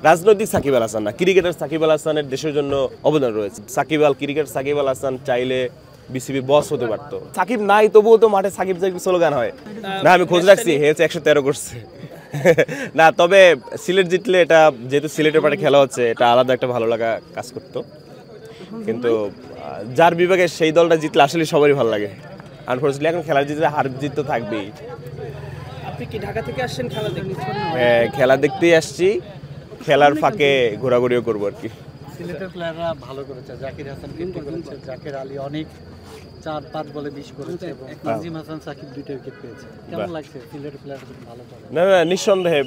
রাজনৈতিক সাকিব আল হাসান না, ক্রিকেটার সাকিব আল হাসানের দেশের জন্য অবদান রয়েছে। ক্রিকেট সাকিব আল হাসান চাইলে বিসিবি বস হতে পারতো। সাকিব নাই তবুও তো মাঠে সাকিব সাকিব স্লোগান হয় না। আমি খোঁজ রাখছি, হেলছে 113 করছে না। তবে সিলেট জিতলে, এটা যেহেতু সিলেটের পাটে খেলা হচ্ছে, এটা আলাদা একটা ভালো লাগা কাজ করতো। কিন্তু যার বিভাগে সেই দলটা জিতলে আসলে সবারই ভালো লাগে। আনফর্চুনেটলি এখন খেলার জিতলে হার জিত তো থাকবেই। আপনি কি ঢাকা থেকে আসছেন খেলা দেখতে? হ্যাঁ, খেলা দেখতেই আসছি, খেলার ফাঁকে ঘোরাঘুরিও করবো আর কি। সিলেটের প্লেয়াররা ভালো করেছে, জাকির হাসান 50 করেছে, জাকের আলী অনেক 4-5 বলে 20 করেছে এবং নাজিম হাসান সাকিব 2টা উইকেট পেয়েছে। কেমন লাগছে সিলেটের প্লেয়াররা ভালো করে? না না, নিঃসন্দেহে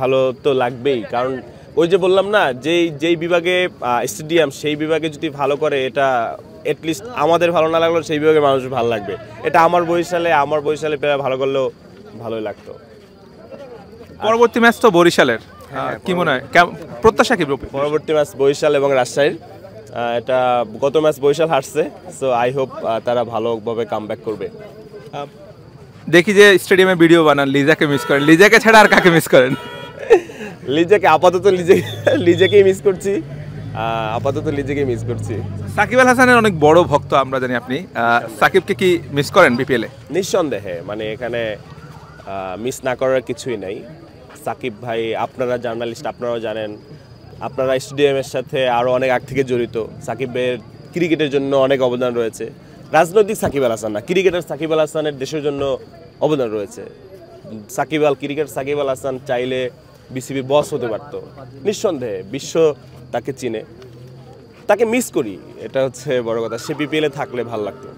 ভালো তো লাগবেই, কারণ ওই যে বললাম না, যেই বিভাগে স্টেডিয়াম, সেই বিভাগে যদি ভালো করে, এটা এটলিস্ট আমাদের ভালো না লাগলেও সেই বিভাগে মানুষ ভালো লাগবে। এটা আমার বরিশালে প্লেয়ার ভালো করলেও ভালোই লাগতো। পরবর্তী ম্যাচ তো বরিশালের, কি মনে হয় প্রত্যাশা কি? পরবর্তী ম্যাচ বরিশাল এবং রাজশাহীর। এটা গত ম্যাচ বরিশাল হারছে, সো আই হোপ তারা ভালোভাবে কামব্যাক করবে। দেখি যে স্টেডিয়ামে ভিডিও বানান, লিজাকে মিস করেন। লিজাকে ছাড়া আর কাকে মিস করেন? লিজাকে আপাতত লিজাকেই মিস করছি। সাকিব আল হাসানের অনেক বড় ভক্ত আমরা জানি আপনি। সাকিবকে কি মিস করেন বিপিএলে? নিঃসন্দেহে, মানে এখানে মিস না করার কিছুই নাই। সাকিব ভাই, আপনারা জার্নালিস্ট, আপনারাও জানেন, আপনারা স্টেডিয়ামের সাথে আরও অনেক আগ থেকে জড়িত। সাকিবের ক্রিকেটের জন্য অনেক অবদান রয়েছে। রাজনৈতিক সাকিব আল হাসান না, ক্রিকেটার সাকিব আল হাসানের দেশের জন্য অবদান রয়েছে। ক্রিকেট সাকিব আল হাসান চাইলে বিসিবি বস হতে পারতো। নিঃসন্দেহে বিশ্ব তাকে চিনে, তাকে মিস করি, এটা হচ্ছে বড় কথা। সে বিপিএলে থাকলে ভালো লাগতো।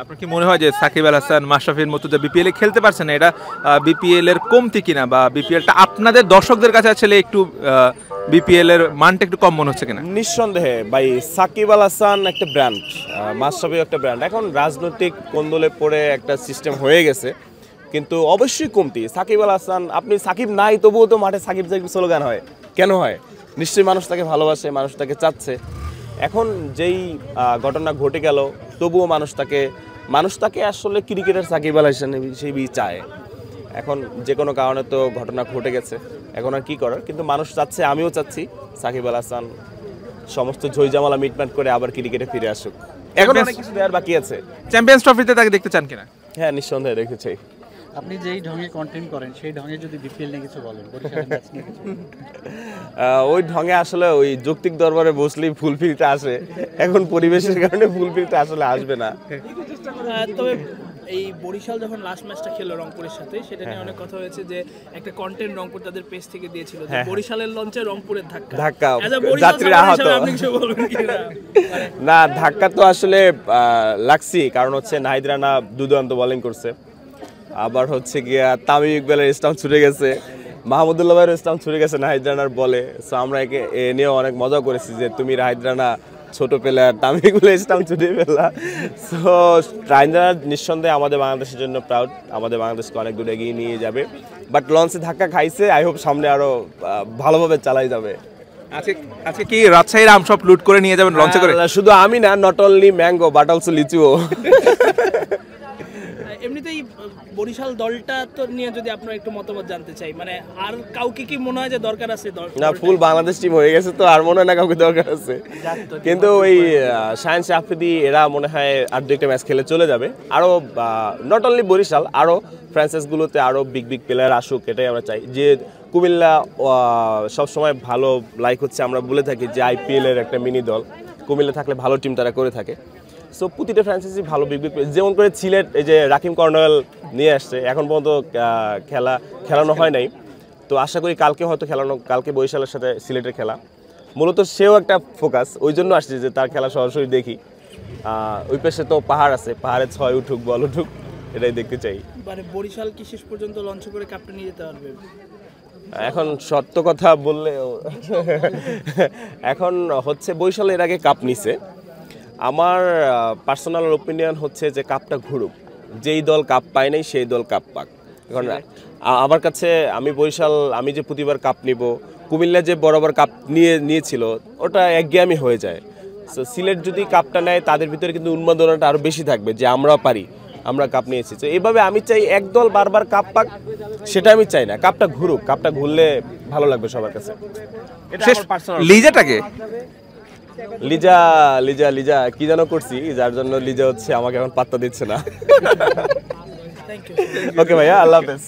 আপনার কি মনে হয় যে সাকিব আল হাসান, মাশরাফির মতো যে বিপিএলে খেলতে পারছে না, এটা বিপিএল এর কমতি কিনা, বা বিপিএলটা আপনাদের দর্শকদের কাছে আসলে একটু বিপিএল এর মানটা একটু কম মনে হচ্ছে কিনা? নিঃসন্দেহে ভাই, সাকিব আল হাসান একটা ব্র্যান্ড, মাশরাফিও একটা ব্র্যান্ড। এখন রাজনৈতিক কোন্দলে পড়ে একটা সিস্টেম হয়ে গেছে, কিন্তু অবশ্যই কমতি। সাকিব আল হাসান, আপনি সাকিব নাই তবুও তো মাঠে সাকিব সাকিব স্লোগান হয়। কেন হয়? নিশ্চয়ই মানুষ তাকে ভালোবাসে, মানুষ তাকে চাচ্ছে। এখন যেই ঘটনা ঘটে গেল, তবুও মানুষ তাকে আসলে ক্রিকেটের সাকিব আল হাসান হিসেবে চায়। এখন যে কোনো কারণে তো ঘটনা ঘটে গেছে, এখন আর কি করার। কিন্তু মানুষ চাচ্ছে, আমিও চাচ্ছি সাকিব আল হাসান সমস্ত ঝইঝামেলা মিটমাট করে আবার ক্রিকেটে ফিরে আসুক। এখন অনেক কিছু দেওয়ার বাকি আছে। চ্যাম্পিয়ন্স ট্রফিতে তাকে দেখতে চান কিনা? হ্যাঁ, নিঃসন্দেহে দেখতে চাই। আপনি যেই ঢঙে কন্টেন্ট করেন, সেই ঢঙে যদি বিপিএল নিয়ে কিছু বলেন, বরিশালের ম্যাচ নিয়ে কিছু। ওই ঢঙে আসলে ওই যৌক্তিক দরবারে বসলেই ফুলফিলটা আসে। এখন পরিবেশের কারণে ফুলফিলটা আসলে আসবে না। তবে এই বরিশাল যখন লাস্ট ম্যাচটা খেলো রংপুরের সাথে, সেটা নিয়ে অনেক কথা হয়েছে যে একটা কন্টেন্ট রংপুর তাদের পেজ থেকে দিয়েছিল, বরিশালের লঞ্চে রংপুরের ধাক্কা, যাত্রীরা আহত। না, ধাক্কা তো আসলে লাগছি, কারণ হচ্ছে নাহিদ রানা দুর্দান্ত বোলিং করছে, আবার হচ্ছে গিয়া তামিম ইকবালের স্টাম্প ছুটে গেছে, মাহমুদুল্লাহ ভাইয়ের স্টাম্প ছুটে গেছে নাহিদ রানার বলে। সো আমরা এ নিয়েও অনেক মজা করেছি যে তুমি নাহিদ রানা ছোট প্লেয়ার, তামিম ইকবালের স্টাম্প ছুটে ফেলা। সো নাহিদ রানা নিঃসন্দেহে আমাদের বাংলাদেশের জন্য প্রাউড, আমাদের বাংলাদেশকে অনেক দূর এগিয়ে নিয়ে যাবে। বাট লঞ্চে ধাক্কা খাইছে, আই হোপ সামনে আরো ভালোভাবে চালাই যাবে। আজকে কি রাজশাহীর আম সব লুট করে নিয়ে যাবেন লঞ্চে করে? শুধু আমি না, not only mango but also লিচুও। এমনিতেই বরিশাল দলটা তো নিয়ে যদি আপনার একটু মতামত জানতে চাই, মানে আর কাউকে কি মনে হয় যে দরকার আছে? না, ফুল বাংলাদেশ টিম হয়ে গেছে তো আর মনে হয় না কাউকে দরকার আছে। কিন্তু ওই শাহিন আফ্রিদি এরা মনে হয় আর 2টা ম্যাচ খেলে চলে যাবে। আরও নট অনলি বরিশাল, আরও ফ্রান্সাইজগুলোতে আরও বিগ প্লেয়ার আসুক, এটাই আমরা চাই। যে কুমিল্লা সবসময় ভালো লাইক হচ্ছে, আমরা বলে থাকি যে আইপিএল এর একটা মিনি দল, কুমিল্লা থাকলে ভালো টিম তারা করে থাকে। সো প্রতিটা ফ্র্যাঞ্চাইজি ভালো বিগ যেমন করে সিলেট, এই যে রাকিম কর্নেল নিয়ে আসছে, এখন পর্যন্ত খেলানো হয় নাই। তো আশা করি কালকে হয়তো কালকে বরিশালের সাথে সিলেটের খেলা, মূলত সেও একটা ফোকাস, ওই জন্য আসছে যে তার খেলা সরাসরি দেখি। ওই পাশে তো পাহাড় আছে, পাহাড়ে 6 উঠুক বল উঠুক, এটাই দেখতে চাই। মানে বরিশাল কি শেষ পর্যন্ত লঞ্চ করে কাপটা নিয়ে যেতে পারবে? এখন সত্য কথা বললে এখন হচ্ছে বরিশাল এর আগে কাপ নিছে। আমার পার্সোনাল ওপিনিয়ন হচ্ছে যে কাপটা ঘুরুক, যেই দল কাপ পায় নাই সেই দল কাপ পাক। এখন আমার কাছে আমি যে প্রতিবার কাপ নিব, কুমিল্লা যে বরাবর কাপ নিয়েছিল, ওটা একঘেয়েমি হয়ে যায়। সো সিলেট যদি কাপটা নেয়, তাদের ভিতরে কিন্তু উন্মাদনাটা আরও বেশি থাকবে যে আমরাও পারি, আমরা কাপ নিয়েছি। তো এইভাবে আমি চাই এক দল বারবার কাপ পাক, সেটা আমি চাই না। কাপটা ঘুরুক, কাপটা ঘুরলে ভালো লাগবে সবার কাছে। এটা শেষ আমার পার্সোনাল। লিজাটাকে লিজা লিজা লিজা কি যেন করছি, যার জন্য লিজা হচ্ছে আমাকে এখন পাত্তা দিচ্ছে না। Thank you. ওকে ভাইয়া, আল্লাহ হাফেজ।